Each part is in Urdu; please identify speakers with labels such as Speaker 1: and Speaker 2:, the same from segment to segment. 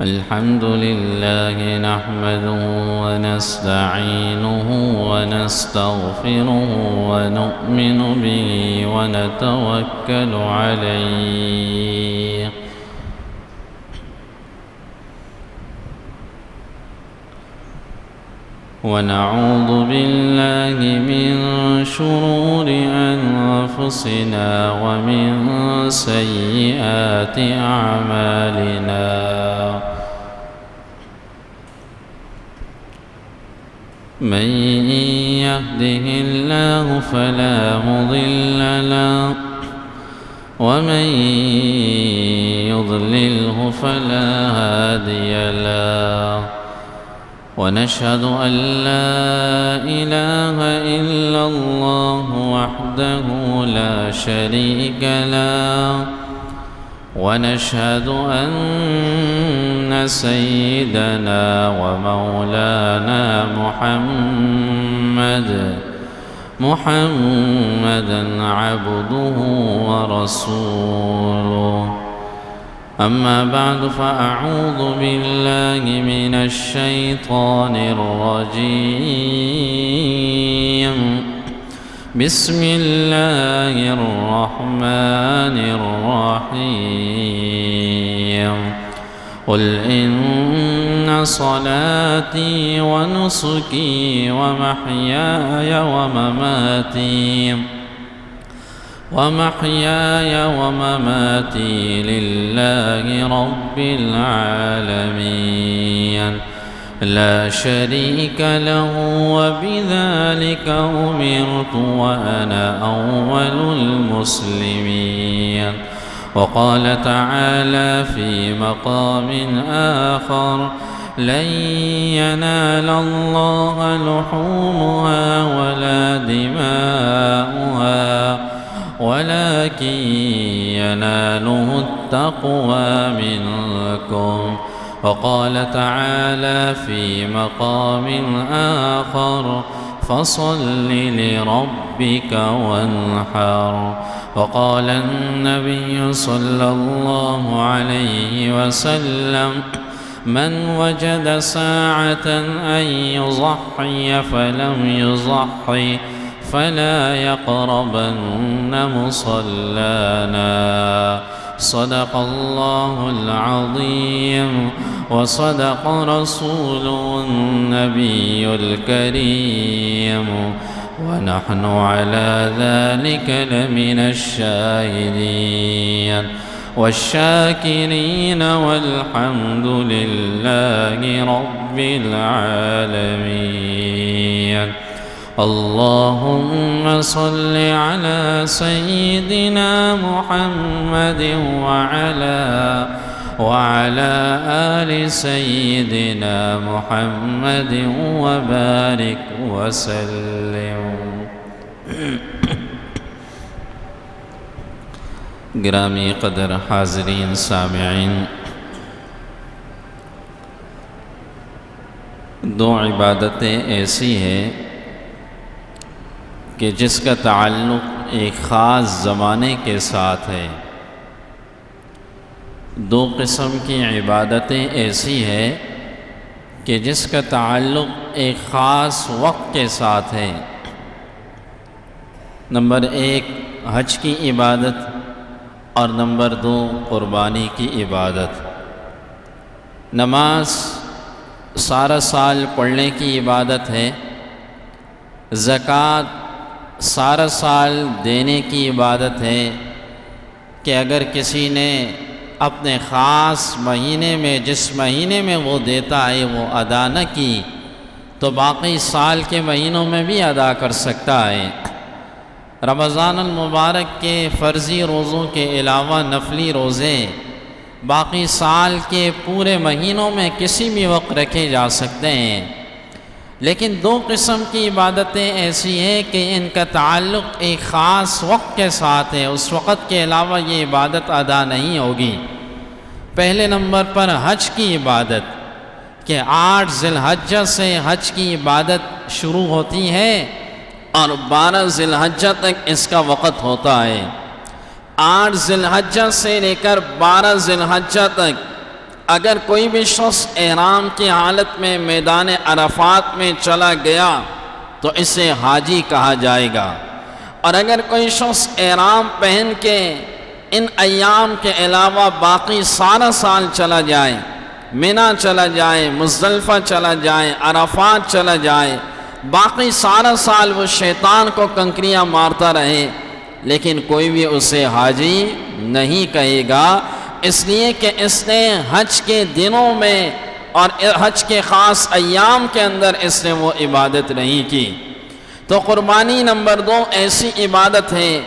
Speaker 1: الحمد لله نحمده ونستعينه ونستغفره ونؤمن به ونتوكل عليه ونعوذ بالله من شرور أنفسنا ومن سيئات أعمالنا من يهده الله فلا مضل له ومن يضلله فلا هادي له ونشهد أن لا إله إلا الله وحده لا شريك له ونشهد أن سيدنا ومولانا محمدا عبده ورسوله أما بعد فأعوذ بالله من الشيطان الرجيم بسم الله الرحمن الرحيم قل إن صلاتي ونسكي ومحياي ومماتي لله رب العالمين لا شريك له وبذلك أمرت وأنا أول المسلمين وقال تعالى في مقام آخر لن ينال الله لحومها ولا دماؤها ولكن يناله التقوى منكم وقال تعالى في مقام آخر فصل لربك وانحر وقال النبي صلى الله عليه وسلم من وجد ساعة أن يضحي فلم يضحي فلا يقربن مصلانا صدق الله العظيم وصدق رسوله النبي الكريم ونحن على ذلك لمن الشاهدين والشاكرين والحمد لله رب العالمين اللهم صل على سيدنا محمد وعلى آل سيدنا محمد وبارك وسلم گرامی قدر حاضرین سامعین، دو عبادتیں ایسی ہیں کہ جس کا تعلق ایک خاص زمانے کے ساتھ ہے، دو قسم کی عبادتیں ایسی ہیں کہ جس کا تعلق ایک خاص وقت کے ساتھ ہے۔ نمبر ایک حج کی عبادت اور نمبر دو قربانی کی عبادت۔ نماز سارا سال پڑھنے کی عبادت ہے، زکوٰۃ سارا سال دینے کی عبادت ہے کہ اگر کسی نے اپنے خاص مہینے میں جس مہینے میں وہ دیتا ہے وہ ادا نہ کی تو باقی سال کے مہینوں میں بھی ادا کر سکتا ہے۔ رمضان المبارک کے فرضی روزوں کے علاوہ نفلی روزے باقی سال کے پورے مہینوں میں کسی بھی وقت رکھے جا سکتے ہیں، لیکن دو قسم کی عبادتیں ایسی ہیں کہ ان کا تعلق ایک خاص وقت کے ساتھ ہے، اس وقت کے علاوہ یہ عبادت ادا نہیں ہوگی۔ پہلے نمبر پر حج کی عبادت کہ 8 ذی الحجہ سے حج کی عبادت شروع ہوتی ہے اور 12 ذی الحجہ تک اس کا وقت ہوتا ہے۔ 8 ذی الحجہ سے لے کر 12 ذی الحجہ تک اگر کوئی بھی شخص احرام کی حالت میں میدان عرفات میں چلا گیا تو اسے حاجی کہا جائے گا، اور اگر کوئی شخص احرام پہن کے ان ایام کے علاوہ باقی سارا سال چلا جائے، منی چلا جائے، مزدلفہ چلا جائے، عرفات چلا جائے، باقی سارا سال وہ شیطان کو کنکریاں مارتا رہے، لیکن کوئی بھی اسے حاجی نہیں کہے گا، اس لیے کہ اس نے حج کے دنوں میں اور حج کے خاص ایام کے اندر اس نے وہ عبادت نہیں کی۔ تو قربانی نمبر 2 ایسی عبادت ہے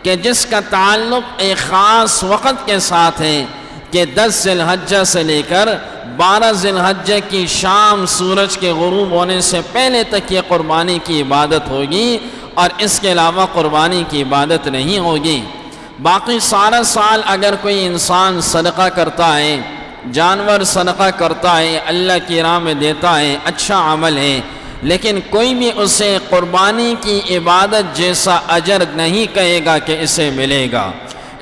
Speaker 1: کہ جس کا تعلق ایک خاص وقت کے ساتھ ہے کہ 10 ذی الحجہ سے لے کر 12 ذی الحجہ کی شام سورج کے غروب ہونے سے پہلے تک یہ قربانی کی عبادت ہوگی، اور اس کے علاوہ قربانی کی عبادت نہیں ہوگی۔ باقی سارا سال اگر کوئی انسان صدقہ کرتا ہے، جانور صدقہ کرتا ہے، اللہ کی راہ میں دیتا ہے، اچھا عمل ہے، لیکن کوئی بھی اسے قربانی کی عبادت جیسا اجر نہیں کہے گا کہ اسے ملے گا،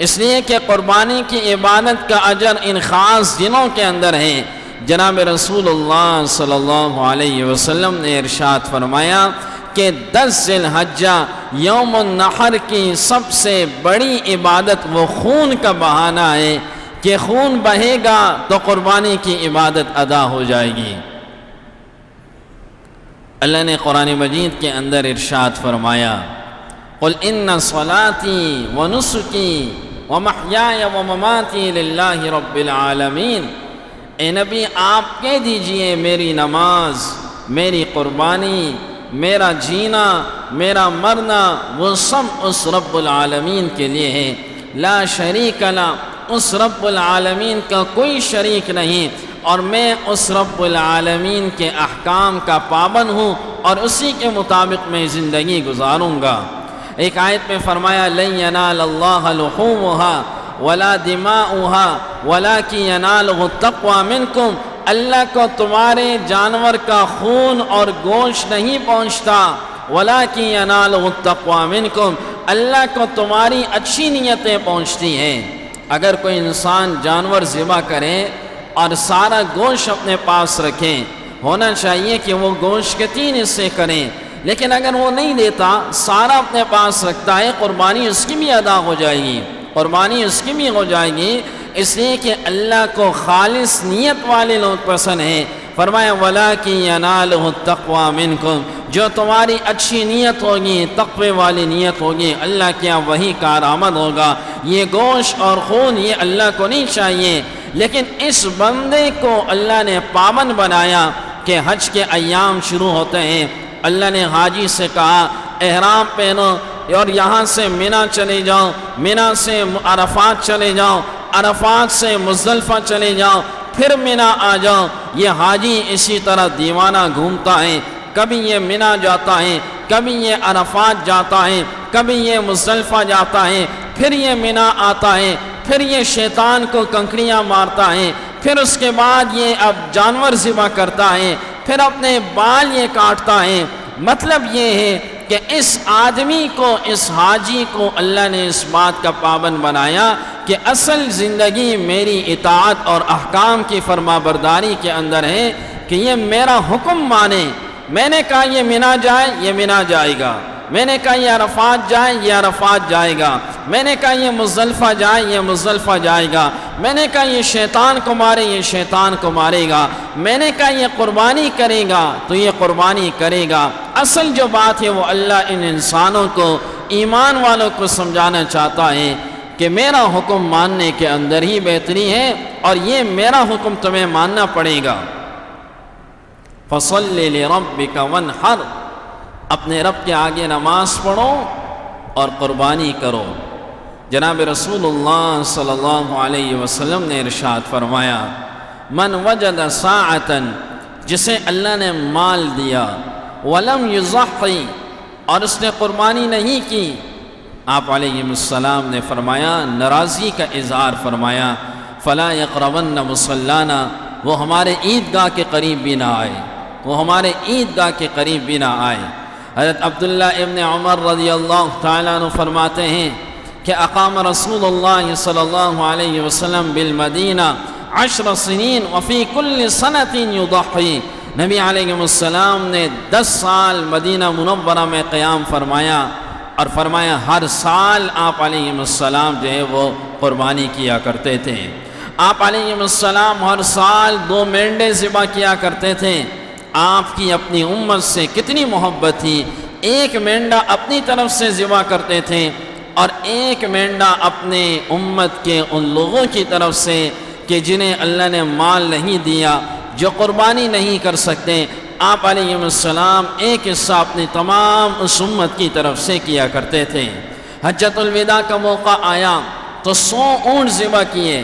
Speaker 1: اس لیے کہ قربانی کی عبادت کا اجر ان خاص دنوں کے اندر ہے۔ جناب رسول اللہ صلی اللہ علیہ وسلم نے ارشاد فرمایا کہ 10 ذی الحجہ یوم النحر کی سب سے بڑی عبادت وہ خون کا بہانہ ہے کہ خون بہے گا تو قربانی کی عبادت ادا ہو جائے گی۔ اللہ نے قرآن مجید کے اندر ارشاد فرمایا قل ان صلاتی ونسکی ومحیای ومماتی للہ رب العالمین، اے نبی آپ کہہ دیجئے میری نماز، میری قربانی، میرا جینا، میرا مرنا وہ سب اس رب العالمین کے لیے ہے، لا شریک لا، اس رب العالمین کا کوئی شریک نہیں، اور میں اس رب العالمین کے احکام کا پابند ہوں اور اسی کے مطابق میں زندگی گزاروں گا۔ ایک آیت میں فرمایا لن ینال اللہ لحومها ولا دماؤها ولکن ینالہ التقوی منکم، اللہ کو تمہارے جانور کا خون اور گوشت نہیں پہنچتا، وَلَٰكِن يَنَالُهُ التَّقْوَىٰ مِنكُمْ، اللہ کو تمہاری اچھی نیتیں پہنچتی ہیں۔ اگر کوئی انسان جانور ذبح کرے اور سارا گوشت اپنے پاس رکھیں، ہونا چاہیے کہ وہ گوشت کے 3 حصے کریں، لیکن اگر وہ نہیں دیتا، سارا اپنے پاس رکھتا ہے، قربانی اس کی بھی ادا ہو جائے گی، قربانی اس کی بھی ہو جائے گی، اس لیے کہ اللہ کو خالص نیت والے لوگ پسند ہیں۔ فرمایا وَلَٰكِن يَنَالُهُ التَّقْوَىٰ مِنكُمْ، جو تمہاری اچھی نیت ہوگی، تقوی والی نیت ہوگی، اللہ کے یہاں وہی کارآمد ہوگا۔ یہ گوشت اور خون یہ اللہ کو نہیں چاہیے، لیکن اس بندے کو اللہ نے پابند بنایا کہ حج کے ایام شروع ہوتے ہیں، اللہ نے حاجی سے کہا احرام پہنو اور یہاں سے منی چلے جاؤ، منی سے عرفات چلے جاؤ، عرفات سے مزدلفہ چلے جاؤ، پھر منی آ جاؤ۔ یہ حاجی اسی طرح دیوانہ گھومتا ہے، کبھی یہ منی جاتا ہے، کبھی یہ عرفات جاتا ہے، کبھی یہ مزدلفہ جاتا ہے، پھر یہ منی آتا ہے، پھر یہ شیطان کو کنکریاں مارتا ہے، پھر اس کے بعد یہ اب جانور ذبح کرتا ہے، پھر اپنے بال یہ کاٹتا ہے۔ مطلب یہ ہے کہ اس آدمی کو، اس حاجی کو اللہ نے اس بات کا پابند بنایا کہ اصل زندگی میری اطاعت اور احکام کی فرما برداری کے اندر ہے کہ یہ میرا حکم مانے۔ میں نے کہا یہ منی جائے، یہ منی جائے گا، میں نے کہا یہ عرفات جائے، یہ عرفات جائے گا، میں نے کہا یہ مزدلفہ جائے، یہ مزدلفہ جائے گا، میں نے کہا یہ شیطان کو مارے، یہ شیطان کو مارے گا، میں نے کہا یہ قربانی کرے گا تو یہ قربانی کرے گا۔ اصل جو بات ہے وہ اللہ ان انسانوں کو، ایمان والوں کو سمجھانا چاہتا ہے کہ میرا حکم ماننے کے اندر ہی بہتری ہے، اور یہ میرا حکم تمہیں ماننا پڑے گا۔ فَصَلِّ لِرَبِّكَ وَانْحَرْ، اپنے رب کے آگے نماز پڑھو اور قربانی کرو۔ جناب رسول اللہ صلی اللہ علیہ وسلم نے ارشاد فرمایا من وجد ساعتاً، جسے اللہ نے مال دیا، ولم یضحی، اور اس نے قربانی نہیں کی، آپ علیہ السلام نے فرمایا، ناراضی کا اظہار فرمایا، فلا یقربن مصلانا، وہ ہمارے عیدگاہ کے قریب بھی نہ آئے، وہ ہمارے عیدگاہ کے قریب بھی نہ آئے۔ حضرت عبداللہ ابن عمر رضی اللہ تعالیٰ عنہ فرماتے ہیں کہ اقام رسول اللہ صلی اللہ علیہ وسلم بالمدینہ 10 سنین وفی کل سنۃ یضحی، نبی علیہ السلام نے 10 سال مدینہ منورہ میں قیام فرمایا اور فرمایا ہر سال آپ علیہ السلام جو ہے وہ قربانی کیا کرتے تھے۔ آپ علیہ السلام ہر سال 2 مینڈے ذبح کیا کرتے تھے۔ آپ کی اپنی امت سے کتنی محبت تھی، ایک مینڈا اپنی طرف سے ذبح کرتے تھے اور ایک مینڈا اپنے امت کے ان لوگوں کی طرف سے کہ جنہیں اللہ نے مال نہیں دیا، جو قربانی نہیں کر سکتے۔ آپ علیہ السلام ایک حصہ اپنی تمام اس امت کی طرف سے کیا کرتے تھے۔ حجۃ الوداع کا موقع آیا تو 100 اونٹ ذبح کیے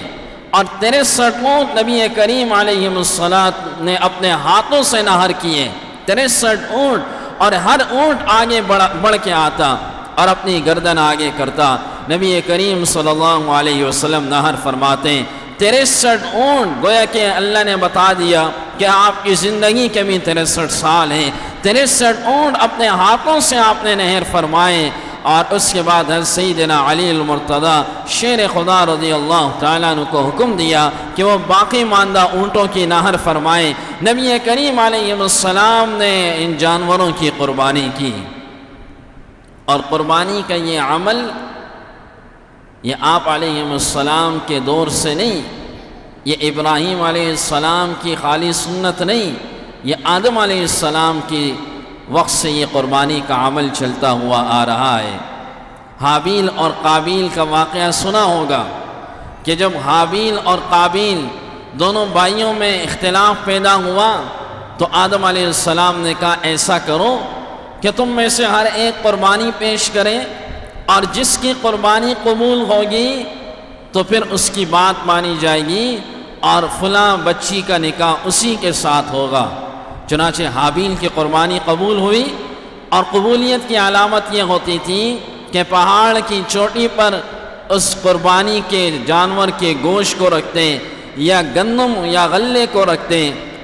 Speaker 1: اور 63 اونٹ نبی کریم علیہ السلام نے اپنے ہاتھوں سے نہر کیے۔ 63 اونٹ، اور ہر اونٹ آگے بڑھ کے آتا اور اپنی گردن آگے کرتا۔ نبی کریم صلی اللہ علیہ وسلم نہر فرماتے 63 اونٹ، گویا کہ اللہ نے بتا دیا کہ آپ کی زندگی کے بھی 63 سال ہیں۔ 63 اونٹ اپنے ہاتھوں سے آپ نے نہر فرمائے، اور اس کے بعد حضرت سیدنا علی المرتضیٰ شیر خدا رضی اللہ تعالیٰ عنہ کو حکم دیا کہ وہ باقی ماندہ اونٹوں کی نہر فرمائے۔ نبی کریم علیہ السلام نے ان جانوروں کی قربانی کی، اور قربانی کا یہ عمل یہ آپ علیہ السلام کے دور سے نہیں، یہ ابراہیم علیہ السلام کی خالی سنت نہیں، یہ آدم علیہ السلام کی وقت سے یہ قربانی کا عمل چلتا ہوا آ رہا ہے۔ حابیل اور قابیل کا واقعہ سنا ہوگا کہ جب حابیل اور قابیل دونوں بھائیوں میں اختلاف پیدا ہوا تو آدم علیہ السلام نے کہا ایسا کرو کہ تم میں سے ہر ایک قربانی پیش کریں، اور جس کی قربانی قبول ہوگی تو پھر اس کی بات مانی جائے گی اور فلاں بچی کا نکاح اسی کے ساتھ ہوگا۔ چنانچہ حابیل کی قربانی قبول ہوئی، اور قبولیت کی علامت یہ ہوتی تھی کہ پہاڑ کی چوٹی پر اس قربانی کے جانور کے گوشت کو رکھتے، یا گندم یا غلے کو رکھتے،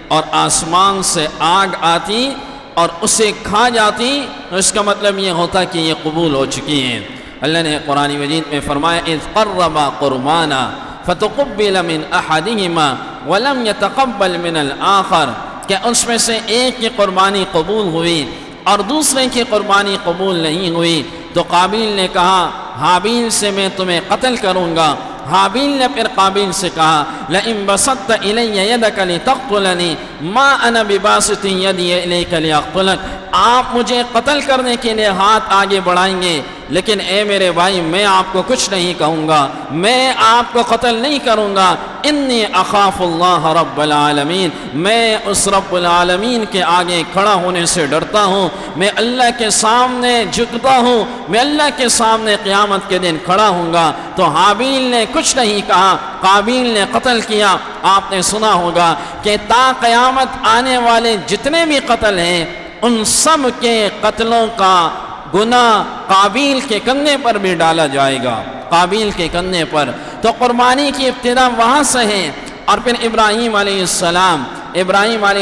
Speaker 1: اور آسمان سے آگ آتی اور اسے کھا جاتی، تو اس کا مطلب یہ ہوتا کہ یہ قبول ہو چکی ہیں۔ اللہ نے قرآن مجید میں فرمایا اذ قربا قربانا فتقبل من احدهما ولم يتقبل من الآخر، کہ اس میں سے ایک کی قربانی قبول ہوئی اور دوسرے کی قربانی قبول نہیں ہوئی، تو قابیل نے کہا حابیل سے میں تمہیں قتل کروں گا۔ حابیل نے پھر قابیل سے کہا لئن بسطت الی یدک لتقتلنی ما انا بباسط یدی الیک لیقتلک، آپ مجھے قتل کرنے کے لیے ہاتھ آگے بڑھائیں گے، لیکن اے میرے بھائی میں آپ کو کچھ نہیں کہوں گا، میں آپ کو قتل نہیں کروں گا۔ انی اخاف اللہ رب العالمین، میں اس رب العالمین کے آگے کھڑا ہونے سے ڈرتا ہوں، میں اللہ کے سامنے جھکتا ہوں، میں اللہ کے سامنے قیامت کے دن کھڑا ہوں گا۔ تو حابیل نے کچھ نہیں کہا، قابیل نے قتل کیا۔ آپ نے سنا ہوگا کہ تا قیامت آنے والے جتنے بھی قتل ہیں ان سب کے قتلوں کا گناہ قابیل کے کندھے پر بھی ڈالا جائے گا، قابیل کے کندھے پر۔ تو قربانی کی ابتدا وہاں سے ہے۔ اور پھر ابراہیم علیہ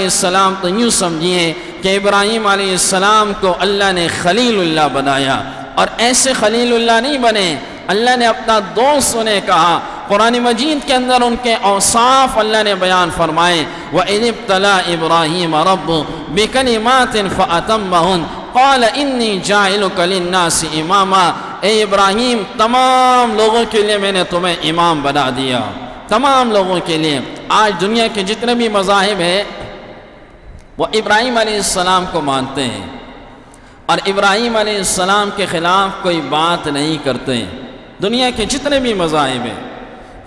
Speaker 1: السلام تو یوں سمجھیے کہ ابراہیم علیہ السلام کو اللہ نے خلیل اللہ بنایا، اور ایسے خلیل اللہ نہیں بنے، اللہ نے اپنا دوست انہیں کہا۔ قرآن مجید کے اندر ان کے اوصاف اللہ نے بیان فرمائے وَإِذِ ابْتَلَىٰ إِبْرَاهِيمَ رَبُّهُ بِكَلِمَاتٍ فَأَتَمَّهُنَّ قَالَ إِنِّي جَاعِلُكَ لِلنَّاسِ إِمَامًا، اے ابراہیم تمام لوگوں کے لیے میں نے تمہیں امام بنا دیا، تمام لوگوں کے لیے۔ آج دنیا کے جتنے بھی مذاہب ہیں وہ ابراہیم علیہ السلام کو مانتے ہیں، اور ابراہیم علیہ السلام کے خلاف کوئی بات نہیں کرتے۔ دنیا کے جتنے بھی مذاہب ہیں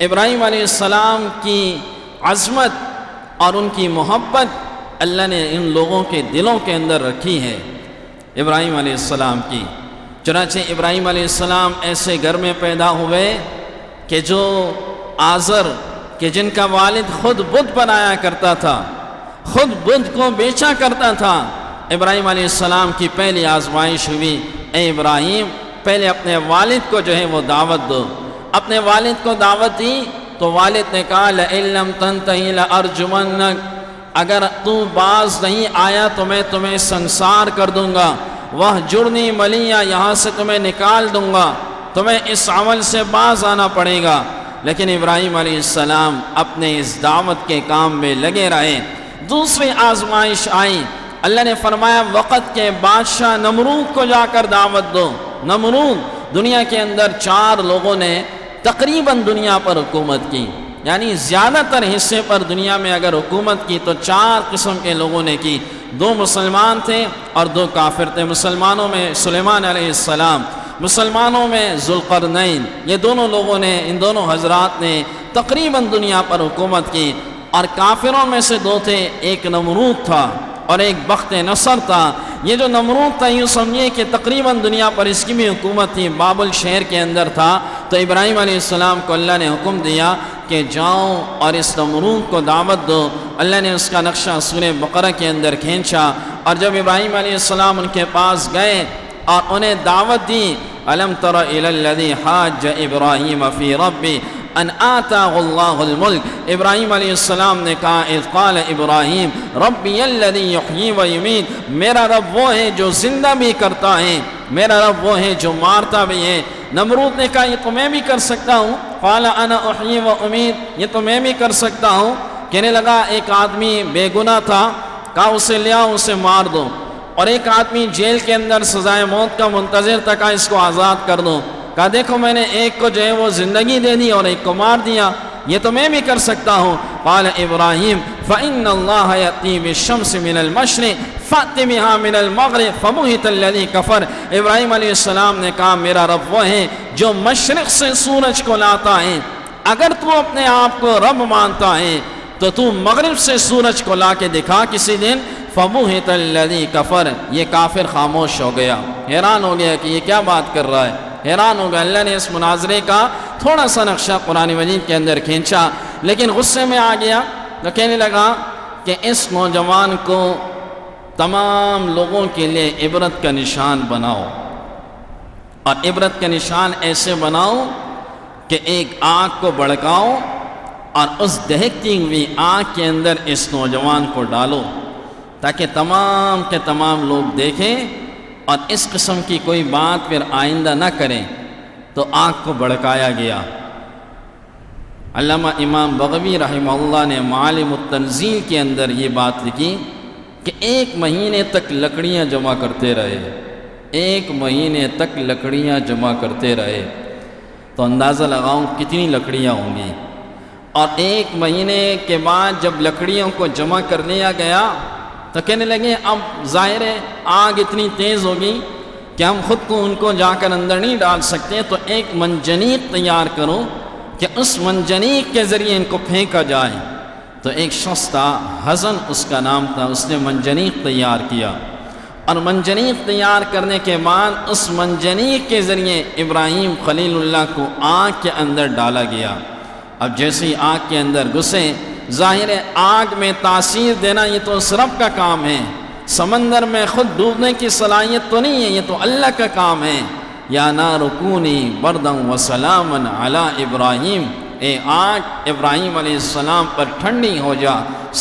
Speaker 1: ابراہیم علیہ السلام کی عظمت اور ان کی محبت اللہ نے ان لوگوں کے دلوں کے اندر رکھی ہے، ابراہیم علیہ السلام کی۔ چنانچہ ابراہیم علیہ السلام ایسے گھر میں پیدا ہوئے کہ جو آزر کہ جن کا والد خود بت بنایا کرتا تھا، خود بت کو بیچا کرتا تھا، ابراہیم علیہ السلام کی پہلی آزمائش ہوئی اے ابراہیم پہلے اپنے والد کو جو ہے وہ دعوت دو۔ اپنے والد کو دعوت دی تو والد نے کہا لَإِن لَّمْ تَنْتَهِ لَأَرْجُمَنَّكَ، اگر تو باز نہیں آیا تو میں تمہیں سنسار کر دوں گا، وَاهْجُرْنِي مَلِيًّا، یہاں سے تمہیں نکال دوں گا، تمہیں اس عمل سے باز آنا پڑے گا۔ لیکن ابراہیم علیہ السلام اپنے اس دعوت کے کام میں لگے رہے۔ دوسری آزمائش آئی، اللہ نے فرمایا وقت کے بادشاہ نمرود کو جا کر دعوت دو۔ نمرود، دنیا کے اندر 4 لوگوں نے تقریباً دنیا پر حکومت کی، یعنی زیادہ تر حصے پر دنیا میں اگر حکومت کی تو 4 قسم کے لوگوں نے کی۔ 2 مسلمان تھے اور 2 کافر تھے۔ مسلمانوں میں سلیمان علیہ السلام، مسلمانوں میں ذوالقرنین، یہ دونوں لوگوں نے، ان دونوں حضرات نے تقریباً دنیا پر حکومت کی۔ اور کافروں میں سے 2 تھے، ایک نمرود تھا اور ایک بخت نصر تھا۔ یہ جو نمرود تھا یوں سمجھیے کہ تقریباً دنیا پر اس کی بھی حکومت تھی، بابل شہر کے اندر تھا۔ تو ابراہیم علیہ السلام کو اللہ نے حکم دیا کہ جاؤ اور اس نمرود کو دعوت دو۔ اللہ نے اس کا نقشہ سورہ بقرہ کے اندر کھینچا، اور جب ابراہیم علیہ السلام ان کے پاس گئے اور انہیں دعوت دی، الم تر الی الذی حاج ابراہیم فی ربہ ان آتاہ اللہ الملک، ابراہیم علیہ السلام نے کہا اذ قال ابراہیم ربی الذی یحیی و یمیت، میرا رب وہ ہے جو زندہ بھی کرتا ہے، میرا رب وہ ہے جو مارتا بھی ہے۔ نمرود نے کہا یہ تو میں بھی کر سکتا ہوں، قال انا احیی و امیت، یہ تو میں بھی کر سکتا ہوں۔ کہنے لگا ایک آدمی بے گناہ تھا، کہا اسے لے آؤ، اسے مار دو، اور ایک آدمی جیل کے اندر سزائے موت کا منتظر تھا، کہا اس کو آزاد کر دو۔ کہا دیکھو میں نے ایک کو جو ہے وہ زندگی دے دی اور ایک کو مار دیا، یہ تو میں بھی کر سکتا ہوں۔ قال ابراہیم فإن اللہ یأتی بالشمس من المشرق فأت بها من المغرب فبہت الذی کفر، ابراہیم علیہ السلام نے کہا میرا رب وہ ہے جو مشرق سے سورج کو لاتا ہے، اگر تو اپنے آپ کو رب مانتا ہے تو تو مغرب سے سورج کو لا کے دکھا کسی دن۔ فبہت الذی کفر، یہ کافر خاموش ہو گیا، حیران ہو گیا کہ یہ کیا بات کر رہا ہے، حیران ہو گیا۔ اللہ نے اس مناظرے کا تھوڑا سا نقشہ قرآن مجید کے اندر کھینچا، لیکن غصے میں آ گیا تو کہنے لگا کہ اس نوجوان کو تمام لوگوں کے لیے عبرت کا نشان بناؤ، اور عبرت کا نشان ایسے بناؤ کہ ایک آگ کو بھڑکاؤ اور اس دہکتی ہوئی آگ کے اندر اس نوجوان کو ڈالو، تاکہ تمام کے تمام لوگ دیکھیں اور اس قسم کی کوئی بات پھر آئندہ نہ کریں۔ تو آگ کو بھڑکایا گیا۔ علامہ امام بغوی رحمہ اللہ نے معالم التنزیل کے اندر یہ بات لکھی کہ 1 مہینے تک لکڑیاں جمع کرتے رہے، 1 مہینے تک لکڑیاں جمع کرتے رہے، تو اندازہ لگاؤں کتنی لکڑیاں ہوں گی۔ اور 1 مہینے کے بعد جب لکڑیوں کو جمع کر لیا گیا تو کہنے لگے اب ظاہر ہے آگ اتنی تیز ہوگی کہ ہم خود کو ان کو جا کر اندر نہیں ڈال سکتے، تو ایک منجنیق تیار کرو کہ اس منجنیق کے ذریعے ان کو پھینکا جائے۔ تو ایک شخص تھا، حزن اس کا نام تھا، اس نے منجنیق تیار کیا، اور منجنیق تیار کرنے کے بعد اس منجنیق کے ذریعے ابراہیم خلیل اللہ کو آگ کے اندر ڈالا گیا۔ اب جیسے ہی آگ کے اندر گھسے، ظاہر ہے آگ میں تاثیر دینا یہ تو اس رب کا کام ہے، سمندر میں خود ڈوبنے کی صلاحیت تو نہیں ہے، یہ تو اللہ کا کام ہے۔ یا نار کونی بردا وسلاما علی ابراہیم، اے آگ ابراہیم علیہ السلام پر ٹھنڈی ہو جا،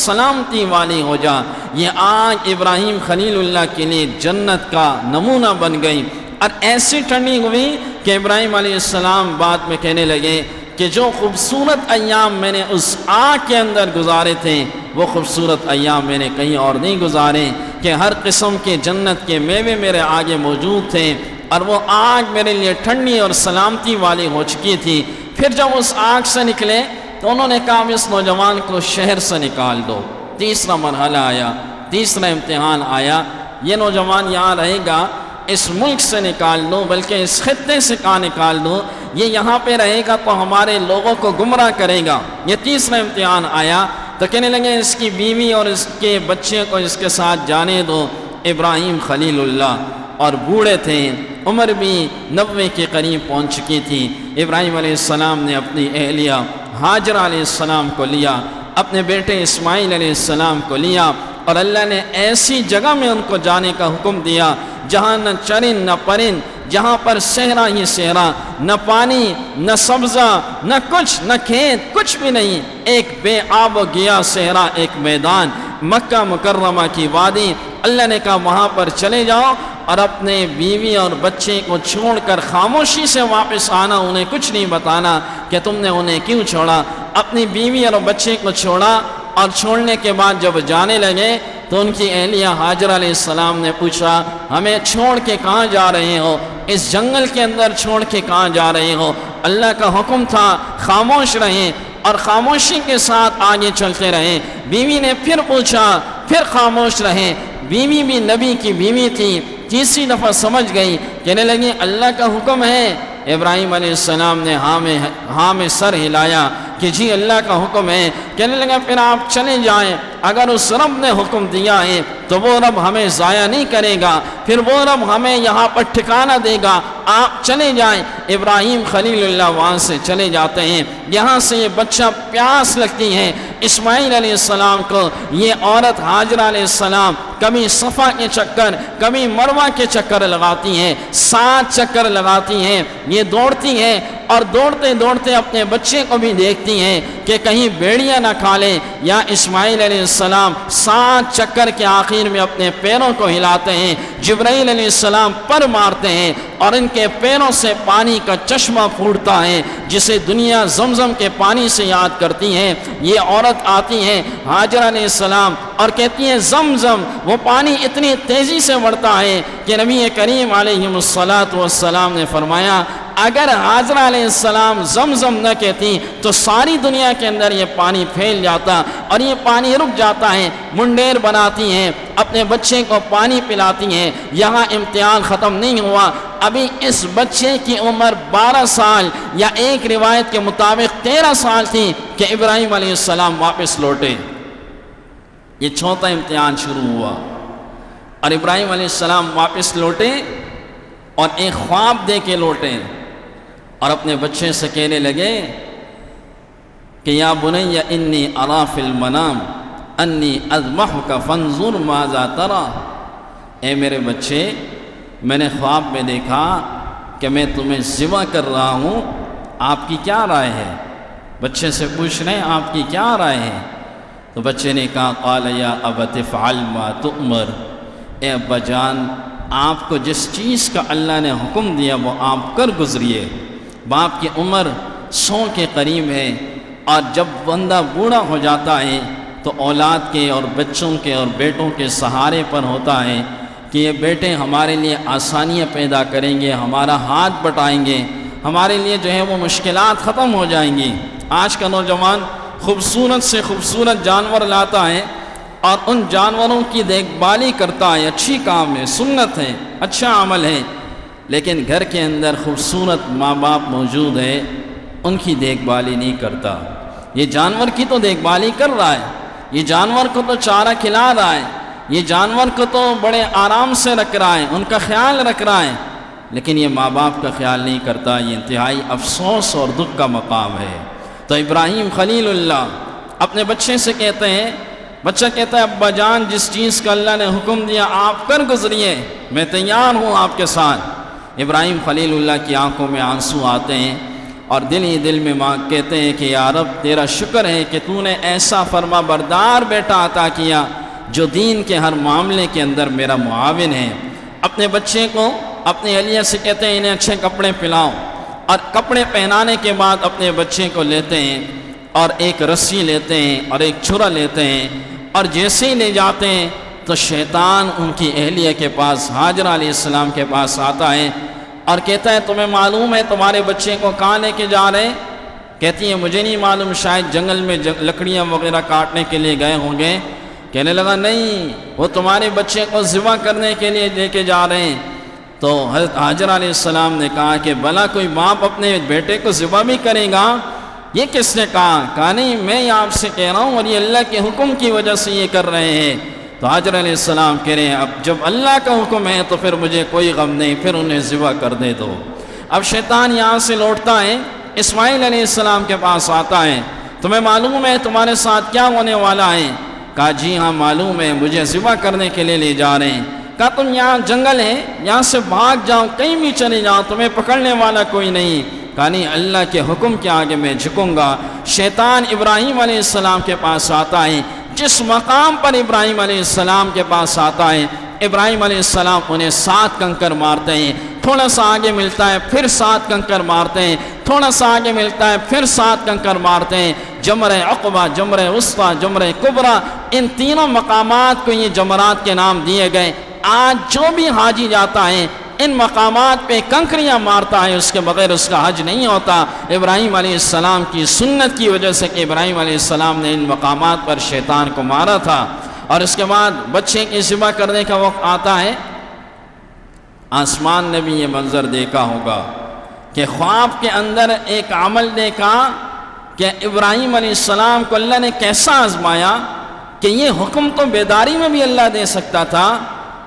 Speaker 1: سلامتی والی ہو جا۔ یہ آگ ابراہیم خلیل اللہ کے لیے جنت کا نمونہ بن گئی، اور ایسی ٹھنڈی ہوئی کہ ابراہیم علیہ السلام بعد میں کہنے لگے کہ جو خوبصورت ایام میں نے اس آگ کے اندر گزارے تھے وہ خوبصورت ایام میں نے کہیں اور نہیں گزارے، کہ ہر قسم کے جنت کے میوے میرے آگے موجود تھے، اور وہ آگ میرے لیے ٹھنڈی اور سلامتی والی ہو چکی تھی۔ پھر جب اس آگ سے نکلے تو انہوں نے کہا اس نوجوان کو شہر سے نکال دو۔ تیسرا مرحلہ آیا، تیسرا امتحان آیا، یہ نوجوان یہاں رہے گا، اس ملک سے نکال دو، بلکہ اس خطے سے کہاں نکال دو، یہ یہاں پہ رہے گا تو ہمارے لوگوں کو گمراہ کرے گا۔ یہ تیسرا امتحان آیا تو کہنے لگے اس کی بیوی اور اس کے بچے کو اس کے ساتھ جانے دو۔ ابراہیم خلیل اللہ اور بوڑھے تھے، عمر بھی 90 کے قریب پہنچ چکی تھی۔ ابراہیم علیہ السلام نے اپنی اہلیہ ہاجر علیہ السلام کو لیا، اپنے بیٹے اسماعیل علیہ السلام کو لیا، اور اللہ نے ایسی جگہ میں ان کو جانے کا حکم دیا جہاں نہ چرن نہ پرن، جہاں پر صحرا ہی صحرا، نہ پانی نہ سبزہ نہ کچھ، نہ کھیت، کچھ بھی نہیں، ایک بے آب و گیا صحرا، ایک میدان، مکہ مکرمہ کی وادی۔ اللہ نے کہا وہاں پر چلے جاؤ اور اپنے بیوی اور بچے کو چھوڑ کر خاموشی سے واپس آنا، انہیں کچھ نہیں بتانا کہ تم نے انہیں کیوں چھوڑا۔ اپنی بیوی اور بچے کو چھوڑا، اور چھوڑنے کے بعد جب جانے لگے تو ان کی اہلیہ ہاجرہ علیہ السلام نے پوچھا ہمیں چھوڑ کے کہاں جا رہے ہو، اس جنگل کے اندر چھوڑ کے کہاں جا رہے ہو؟ اللہ کا حکم تھا خاموش رہیں، اور خاموشی کے ساتھ آگے چلتے رہیں۔ بیوی نے پھر پوچھا، پھر خاموش رہیں۔ بیوی بھی نبی کی بیوی تھی، تیسری دفعہ سمجھ گئی، کہنے لگی اللہ کا حکم ہے۔ ابراہیم علیہ السلام نے ہاں میں سر ہلایا کہ جی اللہ کا حکم ہے۔ کہنے لگا پھر آپ چلے جائیں، اگر اس رب نے حکم دیا ہے تو وہ رب ہمیں ضائع نہیں کرے گا، پھر وہ رب ہمیں یہاں پر ٹھکانہ دے گا، آپ چلے جائیں۔ ابراہیم خلیل اللہ وہاں سے چلے جاتے ہیں۔ یہاں سے یہ بچہ پیاس لگتی ہے اسماعیل علیہ السلام کو، یہ عورت ہاجرہ علیہ السلام کبھی صفا کے چکر کبھی مروہ کے چکر لگاتی ہیں، 7 چکر لگاتی ہیں، یہ دوڑتی ہیں، اور دوڑتے دوڑتے اپنے بچے کو بھی دیکھتی ہیں کہ کہیں بیڑیاں نہ کھا لیں، یا اسماعیل علیہ السلام 7 چکر کے آخر میں اپنے پیروں کو ہلاتے ہیں، جبرائیل علیہ السلام پر مارتے ہیں اور ان کے پیروں سے پانی کا چشمہ پھوٹتا ہے جسے دنیا زمزم کے پانی سے یاد کرتی ہیں۔ یہ عورت آتی ہے ہاجرہ علیہ السلام اور کہتی ہیں زمزم، وہ پانی اتنی تیزی سے بڑھتا ہے کہ نبی کریم علیہ السلام نے فرمایا اگر ہاجرہ علیہ السلام زمزم نہ کہتی تو ساری دنیا کے اندر یہ پانی پھیل جاتا، اور یہ پانی رک جاتا ہے۔ منڈیر بناتی ہیں، اپنے بچے کو پانی پلاتی ہیں۔ یہاں امتحان ختم نہیں ہوا، ابھی اس بچے کی عمر 12 سال یا ایک روایت کے مطابق 13 سال تھی کہ ابراہیم علیہ السلام واپس لوٹے۔ یہ چوتھا امتحان شروع ہوا، اور ابراہیم علیہ السلام واپس لوٹے اور ایک خواب دے کے لوٹے، اور اپنے بچے سے کہنے لگے کہ یا بنی انی ارا فی المنام انی اذبحک فانظر ماذا تری، اے میرے بچے میں نے خواب میں دیکھا کہ میں تمہیں ذبح کر رہا ہوں، آپ کی کیا رائے ہے؟ بچے سے پوچھ رہے ہیں آپ کی کیا رائے ہے؟ تو بچے نے کہا قال یا ابت افعل ما تؤمر، اے ابا جان آپ کو جس چیز کا اللہ نے حکم دیا وہ آپ کر گزریے۔ باپ کی عمر 100 کے قریب ہے، اور جب بندہ بوڑھا ہو جاتا ہے تو اولاد کے اور بچوں کے اور بیٹوں کے سہارے پر ہوتا ہے کہ یہ بیٹے ہمارے لیے آسانیاں پیدا کریں گے، ہمارا ہاتھ بٹائیں گے، ہمارے لیے جو ہے وہ مشکلات ختم ہو جائیں گی۔ آج کا نوجوان خوبصورت سے خوبصورت جانور لاتا ہے اور ان جانوروں کی دیکھ بھالی کرتا ہے، اچھی کام ہے، سنت ہے، اچھا عمل ہے، لیکن گھر کے اندر خوبصورت ماں باپ موجود ہے، ان کی دیکھ بھالی نہیں کرتا۔ یہ جانور کی تو دیکھ بھالی کر رہا ہے، یہ جانور کو تو چارہ کھلا رہا ہے، یہ جانور کو تو بڑے آرام سے رکھ رہا ہے، ان کا خیال رکھ رہا ہے، لیکن یہ ماں باپ کا خیال نہیں کرتا۔ یہ انتہائی افسوس اور دکھ کا مقام ہے۔ تو ابراہیم خلیل اللہ اپنے بچے سے کہتے ہیں، بچہ کہتا ہے ابا جان جس چیز کا اللہ نے حکم دیا آپ کر گزریے، میں تیار ہوں آپ کے ساتھ۔ ابراہیم خلیل اللہ کی آنکھوں میں آنسو آتے ہیں، اور دل ہی دل میں ماں کہتے ہیں کہ یا رب تیرا شکر ہے کہ تو نے ایسا فرما بردار بیٹا عطا کیا جو دین کے ہر معاملے کے اندر میرا معاون ہے۔ اپنے بچے کو اپنی اہلیہ سے کہتے ہیں انہیں اچھے کپڑے پلاؤ، اور کپڑے پہنانے کے بعد اپنے بچے کو لیتے ہیں اور ایک رسی لیتے ہیں اور ایک چھرا لیتے ہیں، اور جیسے ہی لے جاتے ہیں تو شیطان ان کی اہلیہ کے پاس ہاجرہ علیہ السلام کے پاس آتا ہے اور کہتا ہے تمہیں معلوم ہے تمہارے بچے کو کہاں لے کے جا رہے ہیں؟ کہتی ہے مجھے نہیں معلوم، شاید جنگل میں لکڑیاں وغیرہ کاٹنے کے لیے گئے ہوں گے۔ کہنے لگا نہیں، وہ تمہارے بچے کو ذبح کرنے کے لیے لے کے جا رہے ہیں۔ تو حضرت ہاجرہ علیہ السلام نے کہا کہ بھلا کوئی باپ اپنے بیٹے کو ذبح بھی کرے گا؟ یہ کس نے کہا؟ کہا نہیں میں آپ سے کہہ رہا ہوں، اور یہ اللہ کے حکم کی وجہ سے یہ کر رہے ہیں۔ تو ہاجرہ علیہ السلام کہہ رہے ہیں اب جب اللہ کا حکم ہے تو پھر مجھے کوئی غم نہیں، پھر انہیں ذبح کر دے دو۔ اب شیطان یہاں سے لوٹتا ہے، اسماعیل علیہ السلام کے پاس آتا ہے، تمہیں معلوم ہے تمہارے ساتھ کیا ہونے والا ہے؟ کہا جی ہاں معلوم ہے، مجھے ذبح کرنے کے لیے لے جا رہے ہیں۔ کہا تم یہاں جنگل ہے، یہاں سے بھاگ جاؤ، کہیں بھی چلے جاؤ، تمہیں پکڑنے والا کوئی نہیں۔ کہا نہیں، اللہ کے حکم کے آگے میں جھکوں گا۔ شیطان ابراہیم علیہ السلام کے پاس آتا ہے، جس مقام پر ابراہیم علیہ السلام کے پاس آتا ہے، ابراہیم علیہ السلام انہیں 7 کنکر مارتے ہیں، تھوڑا سا آگے ملتا ہے پھر 7 کنکر مارتے ہیں، تھوڑا سا آگے ملتا ہے پھر 7 کنکر مارتے ہیں۔ جمرہ عقبہ، جمرہ وسطیٰ، جمرہ کبریٰ، ان تینوں مقامات کو یہ جمرات کے نام دیے گئے۔ آج جو بھی حاجی جاتا ہے ان مقامات پہ کنکریاں مارتا ہے، اس کے بغیر اس کا حج نہیں ہوتا۔ ابراہیم علیہ السلام کی سنت کی وجہ سے کہ ابراہیم علیہ السلام نے ان مقامات پر شیطان کو مارا تھا۔ اور اس کے بعد بچے کی ذبح کرنے کا وقت آتا ہے، آسمان نے بھی یہ منظر دیکھا ہوگا کہ خواب کے اندر ایک عمل دیکھا کہ ابراہیم علیہ السلام کو اللہ نے کیسا آزمایا کہ یہ حکم تو بیداری میں بھی اللہ دے سکتا تھا،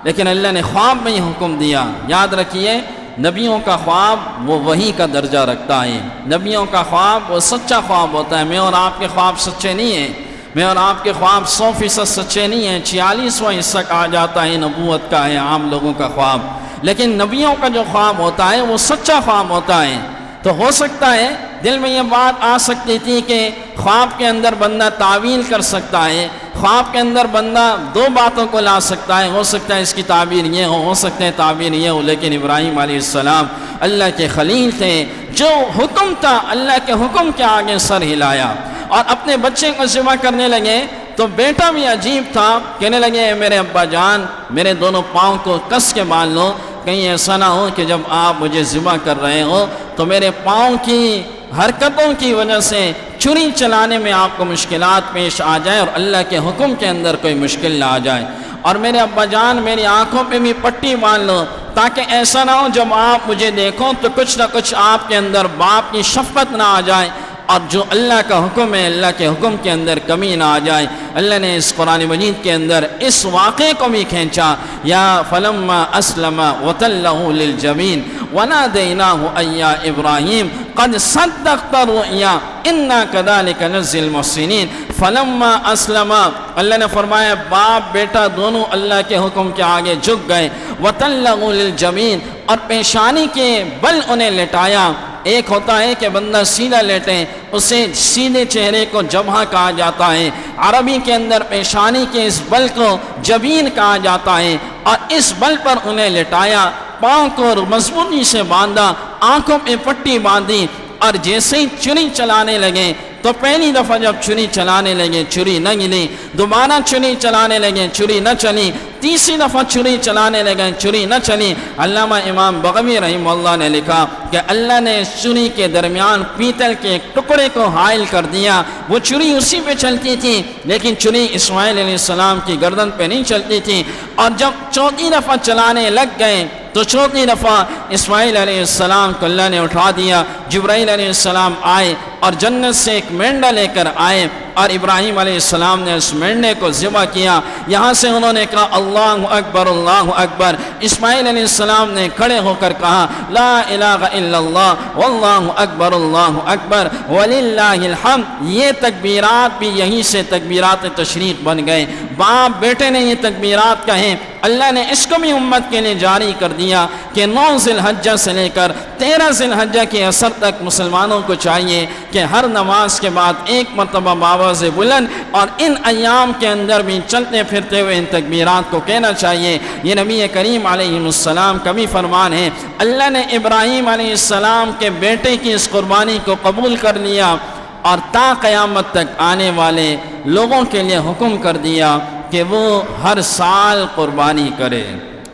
Speaker 1: لیکن اللہ نے خواب میں یہ حکم دیا۔ یاد رکھیے، نبیوں کا خواب وہ وحی کا درجہ رکھتا ہے، نبیوں کا خواب وہ سچا خواب ہوتا ہے۔ میں اور آپ کے خواب سچے نہیں ہیں، میں اور آپ کے خواب 100% سچے نہیں ہیں، 46واں حصہ کہا جاتا ہے نبوت کا ہے عام لوگوں کا خواب، لیکن نبیوں کا جو خواب ہوتا ہے وہ سچا خواب ہوتا ہے۔ تو ہو سکتا ہے دل میں یہ بات آ سکتی تھی کہ خواب کے اندر بندہ تعویل کر سکتا ہے، خواب کے اندر بندہ 2 باتوں کو لا سکتا ہے، ہو سکتا ہے اس کی تعبیر یہ ہو سکتا ہے تعبیر یہ ہو، لیکن ابراہیم علیہ السلام اللہ کے خلیل تھے، جو حکم تھا اللہ کے حکم کے آگے سر ہلایا اور اپنے بچے کو ذبح کرنے لگے۔ تو بیٹا بھی عجیب تھا، کہنے لگے اے میرے ابا جان، میرے دونوں پاؤں کو کس کے باندھ لو، کہیں ایسا نہ ہو کہ جب آپ مجھے ذبح کر رہے ہو تو میرے پاؤں کی حرکتوں کی وجہ سے چھری چلانے میں آپ کو مشکلات پیش آ جائے اور اللہ کے حکم کے اندر کوئی مشکل نہ آ جائے۔ اور میرے ابا جان، میری آنکھوں پہ بھی پٹی باندھ لو تاکہ ایسا نہ ہو جب آپ مجھے دیکھو تو کچھ نہ کچھ آپ کے اندر باپ کی شفقت نہ آ جائے، اور جو اللہ کا حکم ہے اللہ کے حکم کے اندر کمی نہ آ جائے۔ اللہ نے اس قرآن مجید کے اندر اس واقعے کو بھی کھینچا، یا فلما اسلم وتلہ للجبین ونادیناہ ان یا ابراہیم قد صدقت الرؤیا انا کذلک نجزی المحسنین۔ فلما اسلم، اللہ نے فرمایا باپ بیٹا دونوں اللہ کے حکم کے آگے جھک گئے، وتلہ للجبین، اور پیشانی کے بل انہیں لٹایا۔ ایک ہوتا ہے کہ بندہ سیدھا لیٹے، اسے سیدھے چہرے کو جبہہ کہا جاتا ہے، عربی کے اندر پیشانی کے اس بل کو جبین کہا جاتا ہے، اور اس بل پر انہیں لٹایا، پاؤں کو مضبوطی سے باندھا، آنکھوں پہ پٹی باندھی، اور جیسے ہی چھری چلانے لگے تو پہلی دفعہ جب چھری چلانے لگے چھری نہ گلی، دوبارہ چھری چلانے لگے چھری نہ چلی، تیسری دفعہ چھری چلانے لگے چھری نہ چلی۔ علامہ امام بغوی رحمہ اللہ نے لکھا کہ اللہ نے چھری کے درمیان پیتل کے ایک ٹکڑے کو حائل کر دیا، وہ چھری اسی پہ چلتی تھی لیکن چھری اسماعیل علیہ السلام کی گردن پہ نہیں چلتی تھی، اور جب 4تھی دفعہ چلانے لگ گئے تو 4تھی دفعہ اسماعیل علیہ السلام کو اللہ نے اٹھا دیا۔ جبرائیل علیہ السلام آئے اور جنت سے ایک مینڈا لے کر آئے، اور ابراہیم علیہ السلام نے اس مینڈے کو ذبح کیا۔ یہاں سے انہوں نے کہا اللہ اکبر اللہ اکبر۔ اسماعیل علیہ السلام نے کھڑے ہو کر کہا لا الہ الا اللہ واللہ اکبر اللہ اکبر وللہ الحمد۔ یہ تکبیرات بھی یہیں سے تکبیرات تشریق بن گئے، باپ بیٹے نے یہ تکبیرات کہیں۔ اللہ نے اس کو بھی امت کے لیے جاری کر دیا کہ 9 ذی الحجہ سے لے کر 13 ذی الحجہ کے اثر تک مسلمانوں کو چاہیے کہ ہر نماز کے بعد ایک مرتبہ بآواز بلند اور ان ایام کے اندر بھی چلتے پھرتے ہوئے ان تکبیرات کو کہنا چاہیے۔ یہ نبی کریم علیہ السلام کا بھی فرمان ہے۔ اللہ نے ابراہیم علیہ السلام کے بیٹے کی اس قربانی کو قبول کر لیا، اور تا قیامت تک آنے والے لوگوں کے لیے حکم کر دیا کہ وہ ہر سال قربانی کرے۔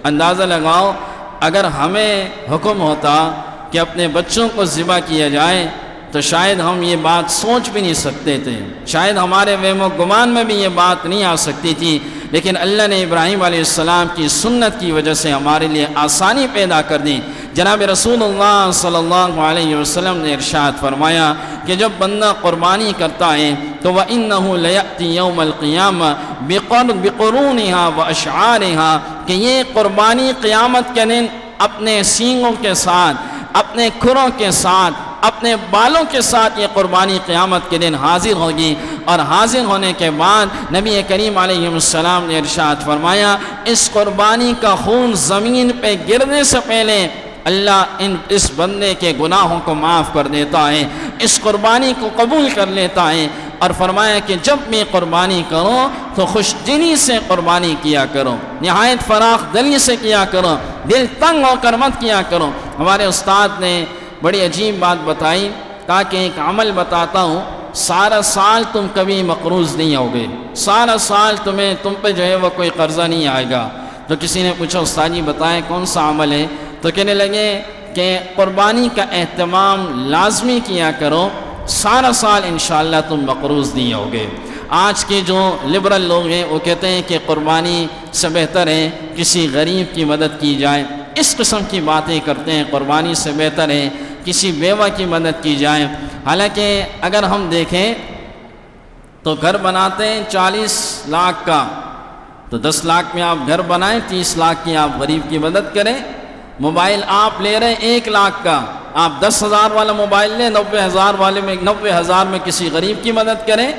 Speaker 1: اندازہ لگاؤ اگر ہمیں حکم ہوتا کہ اپنے بچوں کو ذبح کیا جائے تو شاید ہم یہ بات سوچ بھی نہیں سکتے تھے، شاید ہمارے وہم و گمان میں بھی یہ بات نہیں آ سکتی تھی، لیکن اللہ نے ابراہیم علیہ السلام کی سنت کی وجہ سے ہمارے لیے آسانی پیدا کر دی۔ جناب رسول اللہ صلی اللہ علیہ وسلم نے ارشاد فرمایا کہ جب بندہ قربانی کرتا ہے تو وَإِنَّهُ لَيَأْتِي يَوْمَ الْقِيَامَةِ بِقُرُونِهَا وَأَشْعَارِهَا، کہ یہ قربانی قیامت کے دن اپنے سینگوں کے ساتھ، اپنے کھروں کے ساتھ، اپنے بالوں کے ساتھ یہ قربانی قیامت کے دن حاضر ہوگی، اور حاضر ہونے کے بعد نبی کریم علیہ السلام نے ارشاد فرمایا اس قربانی کا خون زمین پہ گرنے سے پہلے اللہ اس بندے کے گناہوں کو معاف کر دیتا ہے، اس قربانی کو قبول کر لیتا ہے، اور فرمایا کہ جب بھی قربانی کرو تو خوش دلی سے قربانی کیا کرو، نہایت فراخ دلی سے کیا کرو، دل تنگ ہو کر مت کیا کرو۔ ہمارے استاد نے بڑی عجیب بات بتائی، کہا کہ ایک عمل بتاتا ہوں، سارا سال تم کبھی مقروض نہیں ہوگے، سارا سال تم پہ جو ہے وہ کوئی قرضہ نہیں آئے گا۔ تو کسی نے پوچھا استاد جی بتائیں کون سا عمل ہے؟ تو کہنے لگے کہ قربانی کا اہتمام لازمی کیا کرو، سارا سال انشاءاللہ تم مقروض نہیں ہوگے۔ آج کے جو لبرل لوگ ہیں وہ کہتے ہیں کہ قربانی سے بہتر ہے کسی غریب کی مدد کی جائے، اس قسم کی باتیں کرتے ہیں، قربانی سے بہتر ہے کسی بیوہ کی مدد کی جائے۔ حالانکہ اگر ہم دیکھیں تو گھر بناتے ہیں 40 لاکھ کا، تو 10 لاکھ میں آپ گھر بنائیں، 30 لاکھ کی آپ غریب کی مدد کریں۔ موبائل آپ لے رہے ہیں 1 لاکھ کا، آپ 10,000 والا موبائل لیں، 90,000 میں کسی غریب کی مدد کریں۔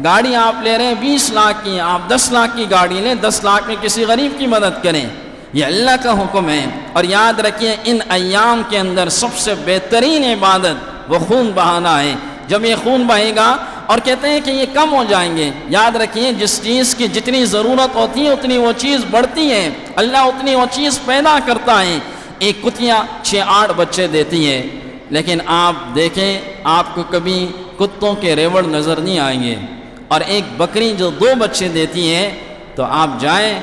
Speaker 1: گاڑی آپ لے رہے ہیں 20 لاکھ کی، آپ 10 لاکھ کی گاڑی لیں، 10 لاکھ میں کسی غریب کی مدد کریں۔ یہ اللہ کا حکم ہے۔ اور یاد رکھیے ان ایام کے اندر سب سے بہترین عبادت وہ خون بہانا ہے۔ جب یہ خون بہے گا، اور کہتے ہیں کہ یہ کم ہو جائیں گے، یاد رکھیے جس چیز کی جتنی ضرورت ہوتی ہے اتنی وہ چیز بڑھتی ہے، اللہ اتنی وہ چیز پیدا کرتا ہے۔ ایک کتیا 6-8 بچے دیتی ہے، لیکن آپ دیکھیں آپ کو کبھی کتوں کے ریوڑ نظر نہیں آئیں گے، اور ایک بکری جو 2 بچے دیتی ہے تو آپ جائیں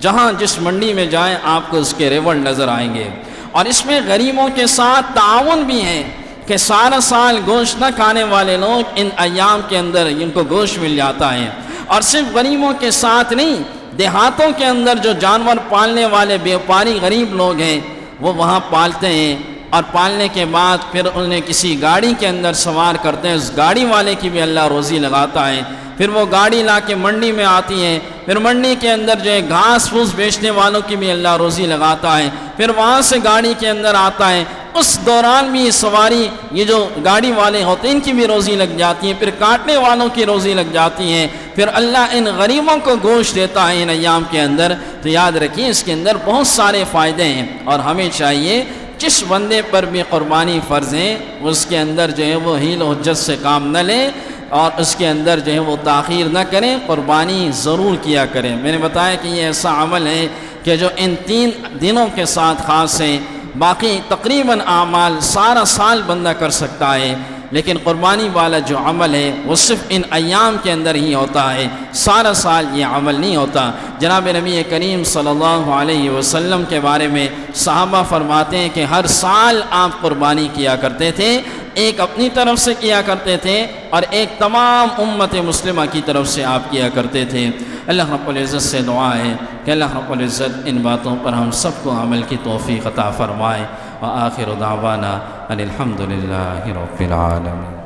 Speaker 1: جہاں جس منڈی میں جائیں آپ کو اس کے ریوڑ نظر آئیں گے۔ اور اس میں غریبوں کے ساتھ تعاون بھی ہے کہ سارا سال گوشت نہ کھانے والے لوگ ان ایام کے اندر ان کو گوشت مل جاتا ہے۔ اور صرف غریبوں کے ساتھ نہیں، دیہاتوں کے اندر جو جانور پالنے والے بیوپاری غریب لوگ ہیں وہ وہاں پالتے ہیں، اور پالنے کے بعد پھر انہیں کسی گاڑی کے اندر سوار کرتے ہیں، اس گاڑی والے کی بھی اللہ روزی لگاتا ہے۔ پھر وہ گاڑی لا کے منڈی میں آتی ہے، پھر منڈی کے اندر جو ہے گھاس پھوس بیچنے والوں کی بھی اللہ روزی لگاتا ہے، پھر وہاں سے گاڑی کے اندر آتا ہے، اس دوران بھی سواری یہ جو گاڑی والے ہوتے ہیں ان کی بھی روزی لگ جاتی ہے، پھر کاٹنے والوں کی روزی لگ جاتی ہے، پھر اللہ ان غریبوں کو گوشت دیتا ہے ان ایام کے اندر۔ تو یاد رکھیے اس کے اندر بہت سارے فائدے ہیں، اور ہمیں چاہیے جس بندے پر بھی قربانی فرض ہے اس کے اندر جو ہے وہ حیل و حجت سے کام نہ لیں، اور اس کے اندر جو ہے وہ تاخیر نہ کریں، قربانی ضرور کیا کریں۔ میں نے بتایا کہ یہ ایسا عمل ہے کہ جو ان 3 دنوں کے ساتھ خاص ہے، باقی تقریباً اعمال سارا سال بندہ کر سکتا ہے، لیکن قربانی والا جو عمل ہے وہ صرف ان ایام کے اندر ہی ہوتا ہے، سارا سال یہ عمل نہیں ہوتا۔ جناب نبی کریم صلی اللہ علیہ وسلم کے بارے میں صحابہ فرماتے ہیں کہ ہر سال آپ قربانی کیا کرتے تھے، ایک اپنی طرف سے کیا کرتے تھے اور ایک تمام امت مسلمہ کی طرف سے آپ کیا کرتے تھے۔ اللہ رب العزت سے دعا ہے کہ اللہ رب العزت ان باتوں پر ہم سب کو عمل کی توفیق عطا فرمائے۔ وآخر دعوانا ان الحمد للہ رب العالمین۔